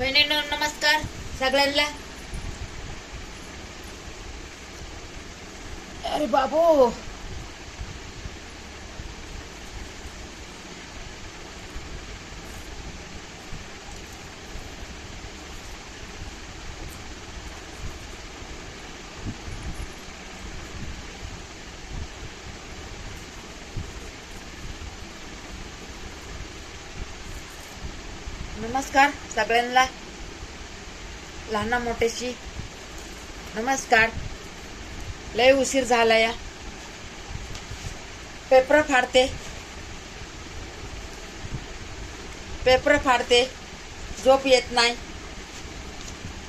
बहिणींनो नमस्कार सगळ्यांना. अरे बाबू, नमस्कार सगळ्यांना, लहाना मोठ्याशी नमस्कार. लय उशीर झाला या. पेपर फाडते, झोप येत नाही.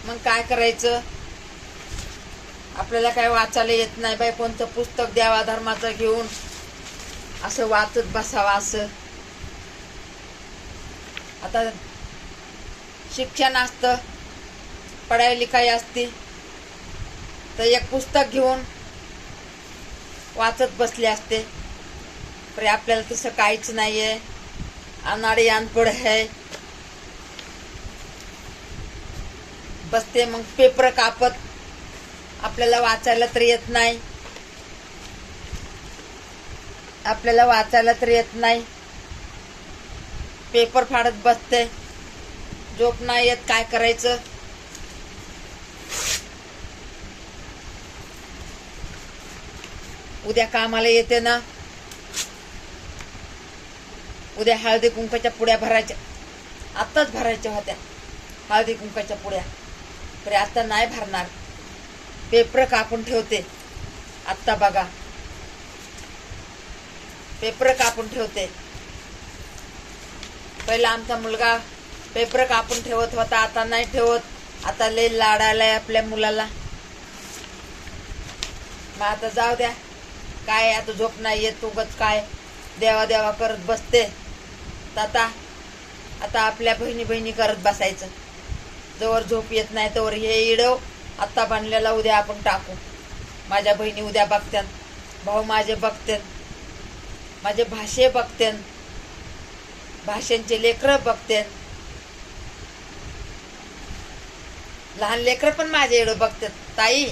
मग काय करायचं? आपल्याला काय वाचायला येत नाही बाई. कोणतं पुस्तक द्यावा धर्माचं घेऊन असं वाचत बसावा असं. आता शिक्षण असतं, पढाई लिखाई असती, तर एक पुस्तक घेऊन वाचत बसले असते. पण आपल्याला तसं काहीच नाहीये. अनाडी अनपढ आहे. बसते मग पेपर कापत. आपल्याला वाचायला तर येत नाही. पेपर फाडत बसते. झोप नाही येत. काय करायचं? उद्या कामाला येते ना. उद्या हळदी कुंकाच्या पुड्या भरायच्या. आत्ताच भरायच्या होत्या हळदी कुंकाच्या पुड्या, तरी आता नाही भरणार. पेपर कापून ठेवते. आत्ता बघा, पेपर कापून ठेवते. पहिला आमचा मुलगा पेपर कापून ठेवत होता, आता नाही ठेवत. आता लय लाड आलाय आपल्या मुलाला. मग आता जाऊ द्या. काय आता झोप नाही येत. उगच काय देवा देवा करत बसते. आता आपल्या बहिणी करत बसायचं. जवळ झोप येत नाही तोवर हे इडव आत्ता बांधलेला उद्या आपण टाकू. माझ्या बहिणी उद्या बघत्यान, भाऊ माझे बघतेन, माझे भाषे बघतेन, भाषांचे लेकरं बघतेन. लहान लेकरं पण माझे इडो बघतात. ताई,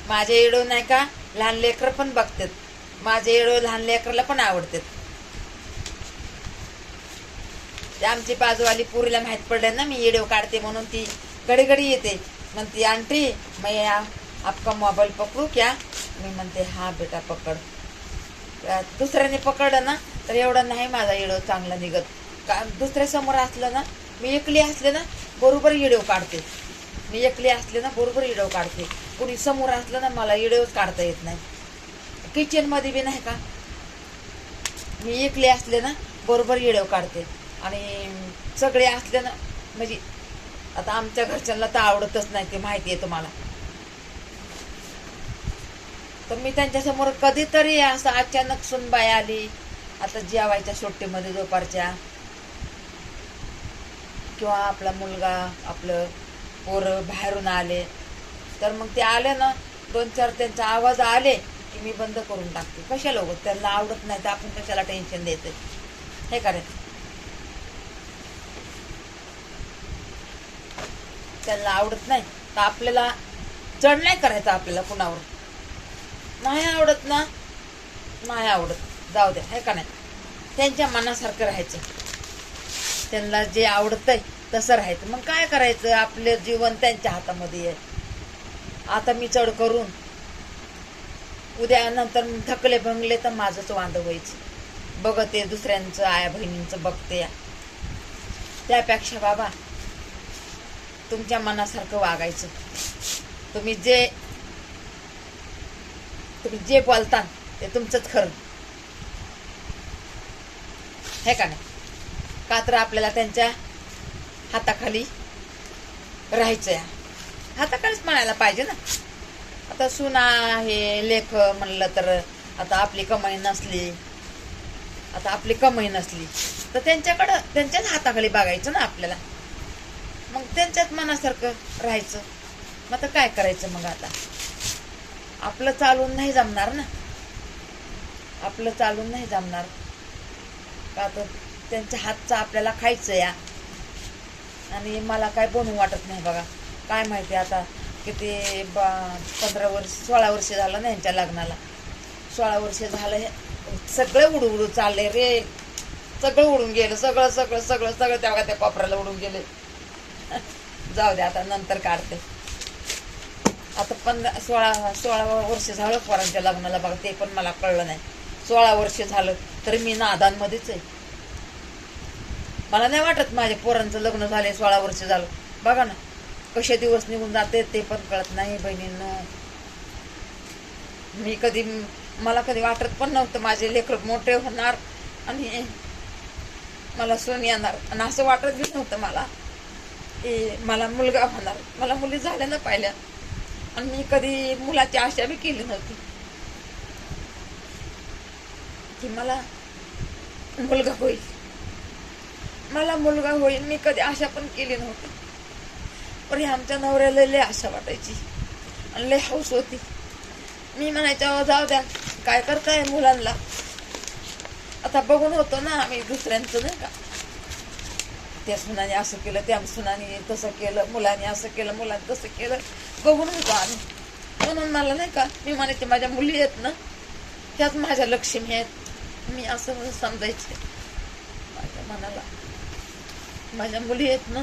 माझे इडो नाही का, लहान लेकरं पण बघतात. माझे इडो लहान लेकरला पण आवडतात. ते आमची बाजूवाली पुरीला माहित पडलं ना मी व्हिडिओ काढते म्हणून ती घडी येते. म्हणते आंटी मैं आपका मोबाईल पकडू क्या? मी म्हणते हा बेटा पकड. दुसऱ्याने पकडलं ना तर एवढं नाही माझा व्हिडिओ चांगला निघत. का दुसऱ्या समोर असलं ना, मी एकली असले ना बरोबर व्हिडिओ काढते. कुणी समोर असलं ना मला व्हिडिओच काढता येत नाही. किचन मध्ये बी नाही का, मी एकले असले ना बरोबर व्हिडिओ काढते. आणि सगळे असले ना, म्हणजे आता आमच्या घरच्यांना तर आवडतच नाही, ते माहिती आहे तुम्हाला. तर मी त्यांच्यासमोर कधीतरी असं अचानक सुनबाई आली, आता जेवायच्या सुट्टीमध्ये दुपारच्या, किंवा आपला मुलगा आपलं पोरं बाहेरून आले, तर मग ते आले ना 2-4 त्यांचा आवाज आले की मी बंद करून टाकते. कशाला लोक त्यांना आवडत नाही तर आपण कशाला टेन्शन देते? हे करायचं. त्यांना आवडत नाही तर आपल्याला चढ नाही करायचं. आपल्याला कुणावर नाही आवडत ना, नाही आवडत, जाऊ द्या. हे का नाही, त्यांच्या मनासारखं राहायचं. त्यांना जे आवडतंय तसं राहायचं. मग काय करायचं? आपलं जीवन त्यांच्या हातामध्ये आहे. आता मी चढ करून उद्या नंतर थकले भंगले तर माझंच वांद व्हायचं. बघते दुसऱ्यांचं, आया बहिणींचं बघते. त्यापेक्षा बाबा तुमच्या मनासारखं वागायचं. तुम्ही जे बोलता ते तुमचंच खरं. हे का नाही? का तर आपल्याला त्यांच्या हाताखाली राहायचं आहे. हाताखालीच म्हणायला पाहिजे ना. आता सुना हे लेख म्हणलं तर आता आपली कमाई नसली तर त्यांच्याच हाताखाली बघायचं ना आपल्याला. मग त्यांच्याच मनासारखं राहायचं. मग आता काय करायचं? मग आता आपलं चालून नाही जमणार ना. का तर त्यांच्या हातचं आपल्याला खायचं या. आणि मला काय बनवू वाटत नाही बघा. काय माहिती आता किती 15 वर्ष 16 वर्ष झालं ना यांच्या लग्नाला. 16 वर्ष झालं हे सगळं उडू चालले रे. सगळं उडून गेलं. सगळं सगळं सगळं सगळं त्या कोपऱ्याला उडून गेले. जाऊ दे आता नंतर काढते. आता 16 वर्ष झालं पोरांच्या लग्नाला बघा. ते पण मला कळलं नाही. 16 वर्ष झालं तरी मी नादांमध्येच आहे. मला नाही वाटत माझ्या पोरांचं लग्न झाले 16 वर्ष झालं. बघा ना कसे दिवस निघून जाते ते पण कळत नाही बहिणींनो. मला कधी वाटत पण नव्हतं माझे लेकर मोठे होणार आणि मला सून येणार. आणि असं वाटत बी नव्हतं मला की मला मुलगा होणार. मला मुली झाल्या ना पाहिल्या. आणि मी कधी मुलाची आशा बी केली नव्हती की मला मुलगा होईल. मला मुलगा होईल मी कधी आशा पण केली नव्हती. पण आमच्या नवऱ्याला लय आशा वाटायची आणि लय हौस होती. मी म्हणायच्या जाऊ द्या काय करताय मुलांना. आता बघून होतो ना आम्ही दुसऱ्यांचं नाही का. त्या सुनाने असं केलं, त्या सुनाने तसं केलं, मुलाने असं केलं, मुलाने तसं केलं, बघून होतो आम्ही. म्हणून मला नाही का मी म्हणायचे माझ्या मुली आहेत ना त्याच माझ्या लक्ष्मी आहेत. मी असं समजायचे माझ्या मनाला. माझ्या मुली आहेत ना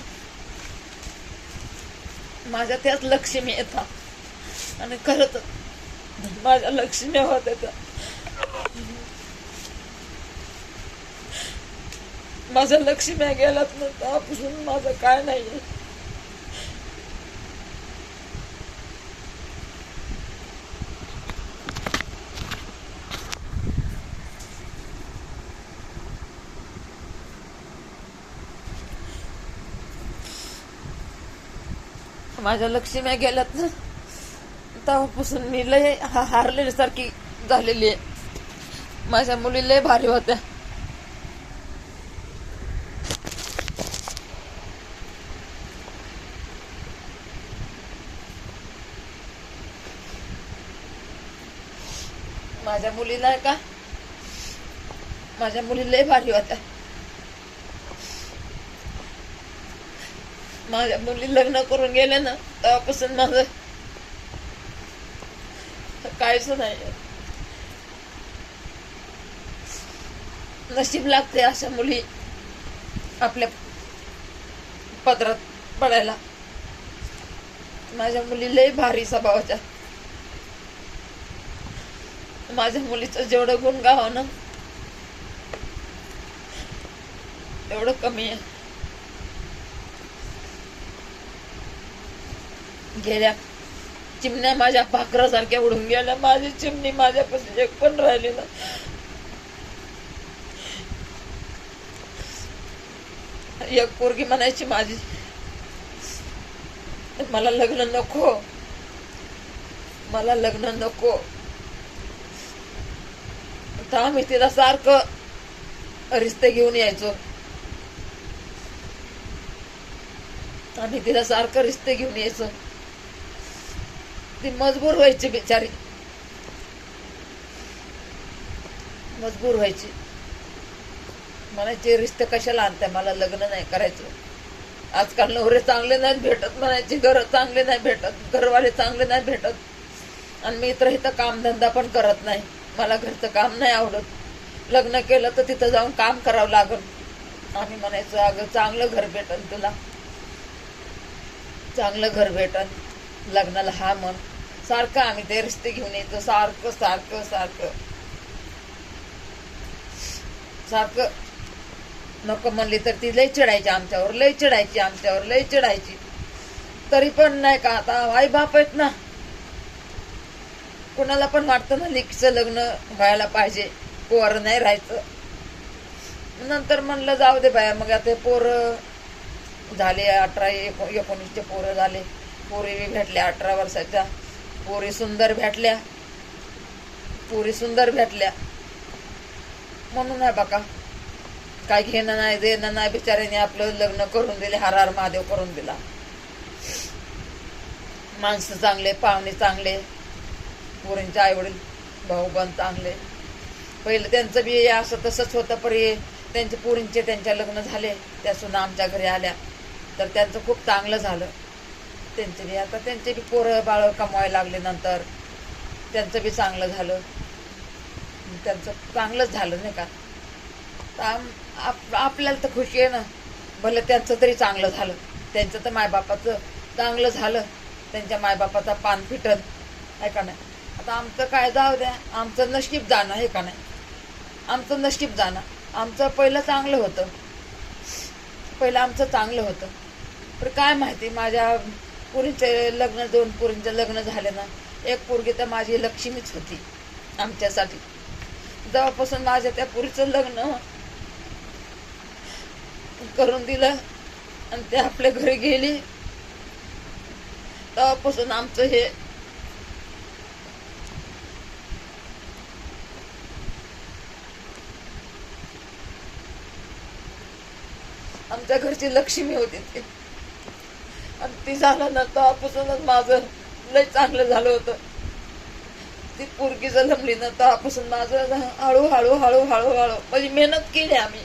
माझ्या त्याच लक्ष्मी येतात. आणि खरंच माझ्या लक्ष्मी होत्या त्या. माझ्या लक्ष्म्या गेल्यात ना त्यापासून माझं काय नाही. माझ्या लक्ष्म्या गेल्यात ना तेव्हापासून मी लय हारलेल्यासारखी झालेली आहे. माझ्या मुली लय भारी होत्या. माझ्या मुलीला का माझ्या मुली लय भारी होत्या. माझ्या मुली लग्न करून गेले ना तेव्हापासून माझं काहीच नाही. नशीब लागते अशा मुली आपल्या पदरात पडायला. माझ्या मुली लय भारी स्वभावाच्या. माझ्या मुलीचं जेवढं गुण गावं ना तेवढं कमी आहे. गेल्या चिमण्या माझ्या भाकरासारख्या उडून गेल्या. माझी चिमणी माझ्यापासून एक पण राहिली ना. एक पोरगी म्हणायची माझी मला लग्न नको, मला लग्न नको. तर आम्ही तिला सारखं रिश्ते घेऊन यायचो. आम्ही तिला सारखं रिश्ते घेऊन यायचो. ती मजबूर व्हायची बिचारी, मजबूर व्हायची. म्हणायचे रिश्ते कशाला आणताय, मला लग्न नाही करायचं. आजकाल नवरे चांगले नाही भेटत म्हणायचे, घर चांगले नाही भेटत, घरवाले चांगले नाही भेटत. आणि मी तर इथं कामधंदा पण करत नाही. मला घरचं काम नाही आवडत. लग्न केलं तर तिथं जाऊन काम करावं लागल. आम्ही म्हणायचो अगं चांगलं घर भेटन तुला, चांगलं घर भेटन, लग्नाला हा म्हण. सारखं आम्ही ते रिश्ते घेऊन येतो. सारखं सारखं सारखं सारखं नको म्हणली तर ती लय चिडायची आमच्यावर, लय चिडायची आमच्यावर, लय चिडायची. तरी पण नाही का आता आई बाप आहेत ना, कोणाला पण वाटतं ना लेकीचं लग्न व्हायला पाहिजे, पोर नाही राहायचं. नंतर म्हणलं जाऊ दे बाया. मग आता पोरं झाले 18-19चे पोरं झाले. पोरी भेटल्या 18 वर्षाच्या. पोरी सुंदर भेटल्या, पोरी सुंदर भेटल्या. म्हणून आहे बघा काय घेणं नाही देणं नाही. बिचाऱ्याने आपलं लग्न करून दिले, हर हर महादेव करून दिला. माणसं चांगले, पाहुणे चांगले, पोरींचे आई वडील भाऊ बंद चांगले. पहिलं त्यांचं बी असं तसंच होतं. पण त्यांच्या पोरींचे त्यांच्या लग्न झाले. त्या सुद्धा आमच्या घरी आल्या. तर त्यांचं खूप चांगलं झालं. त्यांचे बी आता त्यांचे बी पोरं बाळ कमवायला लागले, नंतर त्यांचं बी चांगलं झालं. त्यांचं चांगलंच झालं नाही का. आपल्याला तर खुशी आहे ना, भले त्यांचं तरी चांगलं झालं. त्यांचं तर मायबापाचं चांगलं झालं, त्यांच्या मायबापाचा पान फिटन आहे का नाही. आता आमचं काय जाऊ द्या, आमचं नशीब जाणं आहे का नाही. आमचं नशीब जाणं, आमचं पहिलं चांगलं होतं, पहिलं आमचं चांगलं होतं. पण काय माहिती, माझ्या पुरींचे लग्न, 2 पुरींचे लग्न झाले ना. एक पोरगी तर माझी लक्ष्मीच होती आमच्यासाठी. जेव्हापासून माझ्या त्या पुरीचं लग्न करून दिलं आणि ते आपल्या घरी गेली, तेव्हापासून आमचं हे आमच्या घरची लक्ष्मी होती ती. आणि ती झालं ना, तेव्हापासूनच माझं लय चांगलं झालं होतं. ती पोरगी जन्मली ना, तेव्हापासून माझं हळूहळू हळूहळू म्हणजे मेहनत केली आम्ही.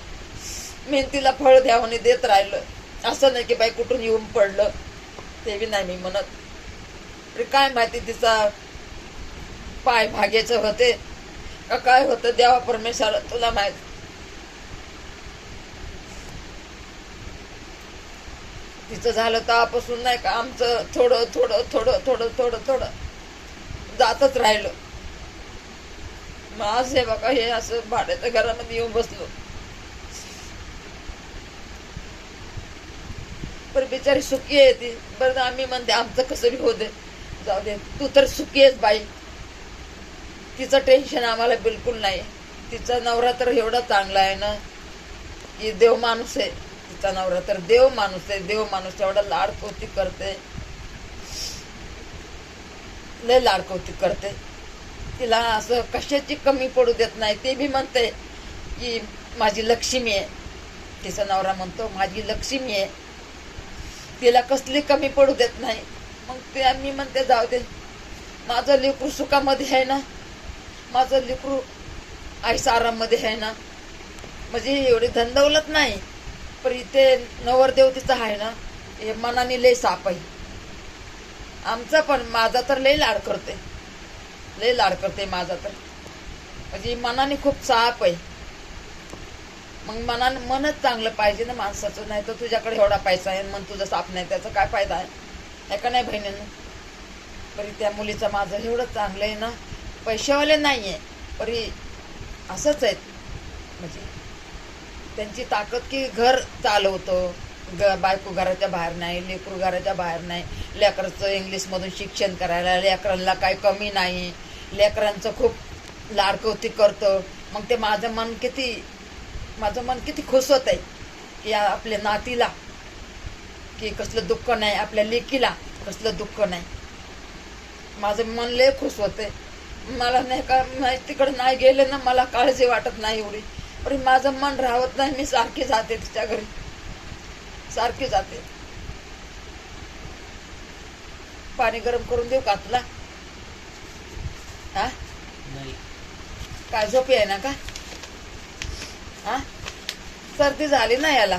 मेहनतीला फळ द्यावं देत राहिलं. असं नाही की बाई कुठून येऊन पडलं, ते बी नाही मी म्हणत. काय माहिती तिचा पाय भाग्याचं होते का काय होतं, देवा परमेश्वर तुला माहित. तिचं झालं तेव्हापासून नाही का आमचं थोडं थोडं थोडं थोडं थोडं थोडं जातच राहिलं. मग आज हे बघा, हे असं भाड्याच्या घरामध्ये येऊन बसलो. पण बिचारी सुखी आहे ती. बरं, आम्ही म्हणते आमचं कसं बी होते, जाऊ दे, तू तर सुखी आहेस बाई. तिचं टेन्शन आम्हाला बिलकुल नाही. तिचा नवरा तर एवढा चांगला आहे ना की देव माणूस आहे. तिचा नवरा तर देव माणूस आहे, देव माणूस. एवढा लाडकौतिक करते, लय लाडकौतिक करते. तिला असं कशाची कमी पडू देत नाही. ते बी म्हणते की माझी लक्ष्मी आहे. तिचा नवरा म्हणतो माझी लक्ष्मी आहे, तिला कसली कमी पडू देत नाही. मग ते आम्ही म्हणते जाऊ दे, माझं लेकरू सुखामध्ये आहे ना, माझं लेकरू आईसा आराममध्ये आहे ना. म्हणजे एवढी धनदौलत नाही, पण इथे नवरदेव तिचा आहे ना, हे मनाने लय साप आहे. आमचा पण, माझा तर लय लाड करते, लय लाड करते माझा तर. म्हणजे मनाने खूप साप आहे. मग मनच चांगलं पाहिजे ना माणसाचं. नाही तर तुझ्याकडे एवढा पैसा आहे, मन तुझं साप नाही, त्याचा काय फायदा आहे का नाही बहिणीनं. तरी त्या मुलीचं माझं एवढं चांगलं आहे ना. पैशावाले नाही आहे, तरी असंच आहेत. म्हणजे त्यांची ताकद की घर चालवतो. बायको घराच्या बाहेर नाही, लेकरू घराच्या बाहेर नाही. लेकराचं इंग्लिशमधून शिक्षण करायला, लेकरांना काही कमी नाही. लेकरांचं खूप लाडकौतिक करतं. मग ते माझं मन किती खुश होत आहे की आपल्या नातीला की कसलं दुःख नाही, आपल्या लेकीला कसलं दुःख नाही. माझं मन लय खुश होते. मला नाही का तिकडे नाही गेले ना, मला काळजी वाटत नाही एवढी. पण माझं मन राहत नाही. मी सारखी जाते तिच्या घरी, सारखी जाते. पाणी गरम करून देऊ का तुला? हा, काय झोपी आहे ना का? हा, सर्दी झाली ना याला.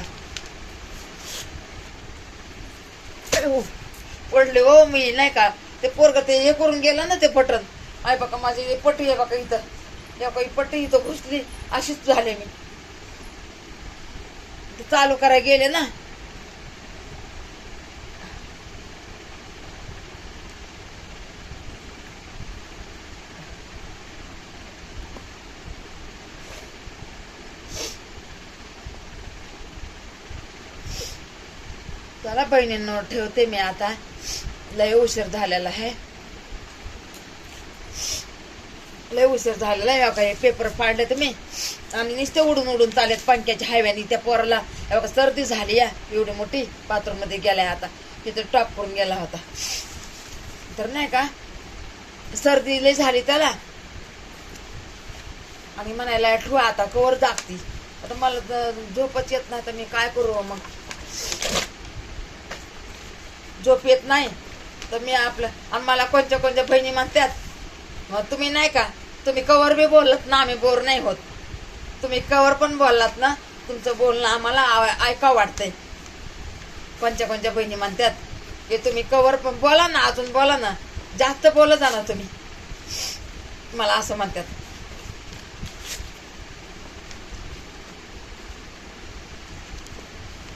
पडले हो मी, नाही का. ते पोरग ते हे करून गेलं ना, ते बटन. आहे बघा माझी पट्टी आहे बघा इथं, या काही पट्टी इथं घुसली, अशीच झाले मी. ते चालू करायला गेले ना, चला बहिणींनो ठेवते मी आता. लय उशीर झालेला आहे, लय उशीर झालेला आहे. बघा पेपर फाडले तर मी, आणि नुसते उडून उडून चालेत पंख्याच्या हायव्यानी. त्या पोराला बघा सर्दी झाली या एवढी मोठी. बाथरूम मध्ये गेलाय आता, तिथे टॉप करून गेला होता. तर नाही का सर्दी लय झाली त्याला, आणि म्हणायला ठेवा आता कवर जागती. आता मला झोपच येत नाही, तर मी काय करू. मग झोप येत नाही तर मी आपलं, आणि मला कोणत्या कोणत्या बहिणी म्हणतात, मग तुम्ही नाही का, तुम्ही कवर बी बोलत ना, आम्ही बोर नाही होत. तुम्ही कवर पण बोललात ना, तुमचं बोलणं आम्हाला ऐकावं वाटतंय. कोणच्या कोणच्या बहिणी म्हणतात की तुम्ही कवर पण बोला ना, अजून बोला ना, जास्त बोलत जा ना तुम्ही, मला असं म्हणतात.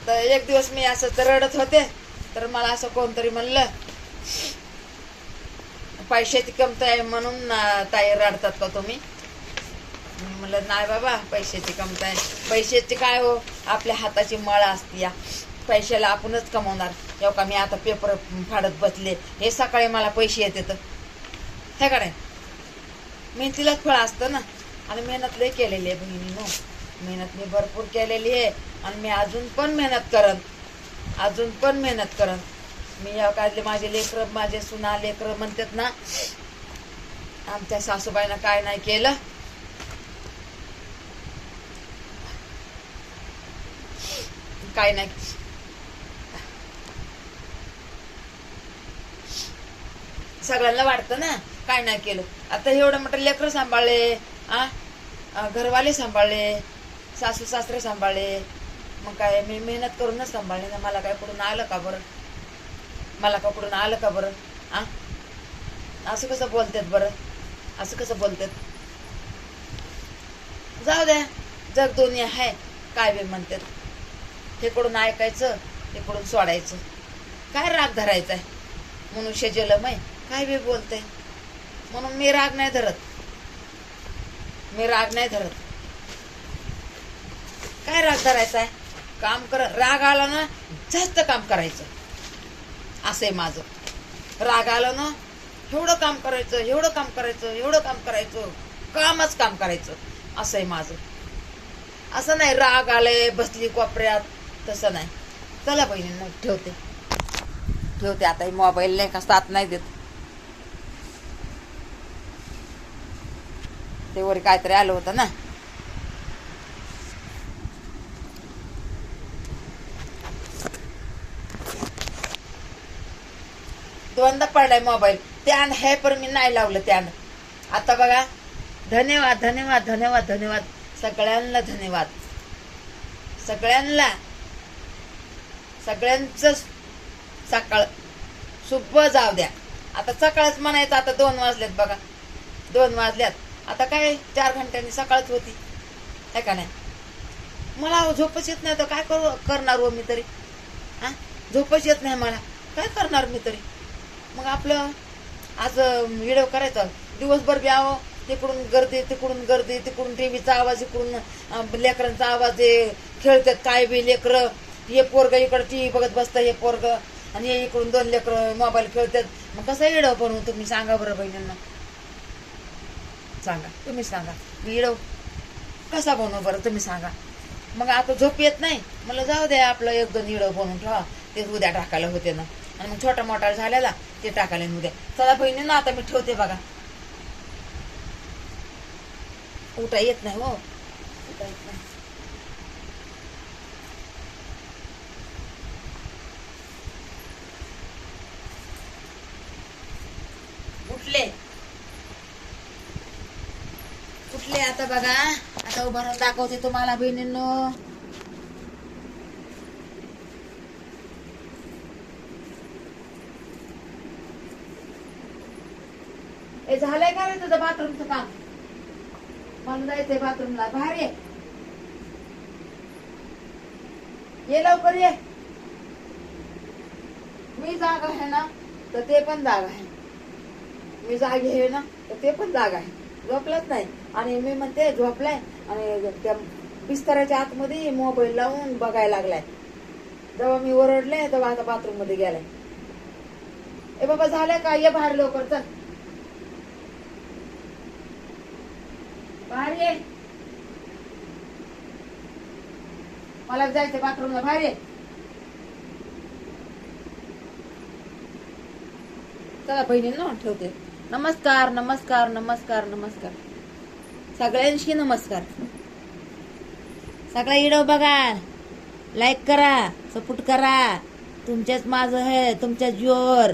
तर एक दिवस मी असं रडत होते, तर मला असं कोणतरी म्हणलं पैशाची कमत आहे म्हणून ताई रडतात का तुम्ही? म्हणलं नाही बाबा, पैशाची कमत आहे. पैशाची काय हो, आपल्या हाताची मळ असते या, पैशाला आपणच कमवणार. जेव्हा का मी आता पेपर फाडत बसले, हे सकाळी मला पैसे येतात हे का नाही? मेहनतीलाच फळ असतं ना. आणि मेहनत लय केलेली आहे बहिणीनो, मेहनत मी भरपूर केलेली आहे. आणि मी अजून पण मेहनत करन, अजून पण मेहनत करन. मी या काढले माझे लेकरं, माझे सुना लेकरं म्हणतात ना, आमच्या सासूबाईनं काय नाही केलं, काय नाही. सगळ्यांना वाटतं ना काय नाही केलं. आता एवढं मोठं लेकरं सांभाळले, घरवाले सांभाळले, सासू सासरे सांभाळले, मग काय मी मेहनत करूनच सांभाळले ना. मला काय कुठून आलं का बरं? मला का कुठून आलं का बरं? असं कसं बोलतात बरं? असं कसं बोलतात? जाऊ द्या, जग दुनिया आहे, काय बी म्हणतात. हे कडून ऐकायचं, हे कडून सोडायचं. काय राग धरायचा आहे? मनुष्य जलमय, काय बी बोलतंय. म्हणून मी राग नाही धरत, मी राग नाही धरत. काय राग धरायचा आहे? काम कर. राग आला ना जास्त काम करायचं, असं आहे माझं. राग आला ना एवढं काम करायचं, एवढं काम करायचं, एवढं काम करायचं, कामच काम करायचं, असं आहे माझं. असं नाही राग आले बसली कोपऱ्यात, तसं नाही. चला बहिणींना ठेवते, ठेवते आता. मोबाईल नाही का साथ नाही देत. ते वर काहीतरी आलं होतं ना. दोनदा पडलाय मोबाईल. त्यान हे पण मी नाही लावलं त्यान. आता बघा, धन्यवाद धन्यवाद धन्यवाद धन्यवाद सगळ्यांना, धन्यवाद सगळ्यांना. सगळ्यांचं सकाळ शुभ जाऊ द्या. आता सकाळच म्हणायचं. आता 2 वाजल्यात बघा, 2 वाजल्यात. आता काय 4 घंट्यांनी सकाळच होती है का नाही? मला झोपच येत नाही तर काय करणार हो मी तरी? झोपच येत नाही मला, काय करणार मी तरी? मग आपलं आज व्हिडिओ करायचा, दिवसभर बी आहो, तिकडून गर्दी तिकडून गर्दी, तिकडून टीव्हीचा आवाज, इकडून लेकरांचा आवाज, खेळतात काय बी लेकरं. हे पोरग इकडं टीव्ही बघत बसतं, हे पोरग, आणि हे इकडून 2 लेकरं मोबाईल खेळतात. मग कसं व्हिडिओ बनवू तुम्ही सांगा बरं बहिणींना? सांगा, तुम्ही सांगा, व्हिडिओ कसा बनवू बरं तुम्ही सांगा. मग आता झोप येत नाही, मला जाऊ द्या, आपलं 1-2 व्हिडिओ बनवून ठेवा, ते उद्या टाकायला होते ना. आणि मग छोटा मोठा झालेला ते टाकायला उद्या. चला बहिणींना आता मी ठेवते बघा. उठा येत नाही हो, उठा येत नाही. उठले उठले आता बघा. आता उभं राहून दाखवते तुम्हाला बहिणींनो. हे झालंय का रे तुझं बाथरूमचं काम? मला जायचंय बाथरूमला, बाहेर ये लवकर ये. मी जागा आहे ना तर ते पण जागा आहे, मी जागी आहे ना तर ते पण जागा आहे. झोपलंच नाही. आणि मी म्हणते झोपलाय, आणि त्या बिस्तराच्या आतमध्ये मोबाईल लावून बघायला लागलाय. जेव्हा मी ओरडले तेव्हा आता बाथरूम मध्ये गेलाय. ए बाबा झालंय का? ये बाहेर लवकर, चल बाहेर ये. मला जायचं बाथरूमला, बाहेर ये. चला बहिणींनो ठेवते. नमस्कार नमस्कार नमस्कार नमस्कार सगळ्यांशी नमस्कार. सगळा व्हिडिओ बघा, लाईक करा, सपोर्ट करा. तुमच्याच माझं आहे, तुमच्या जोर.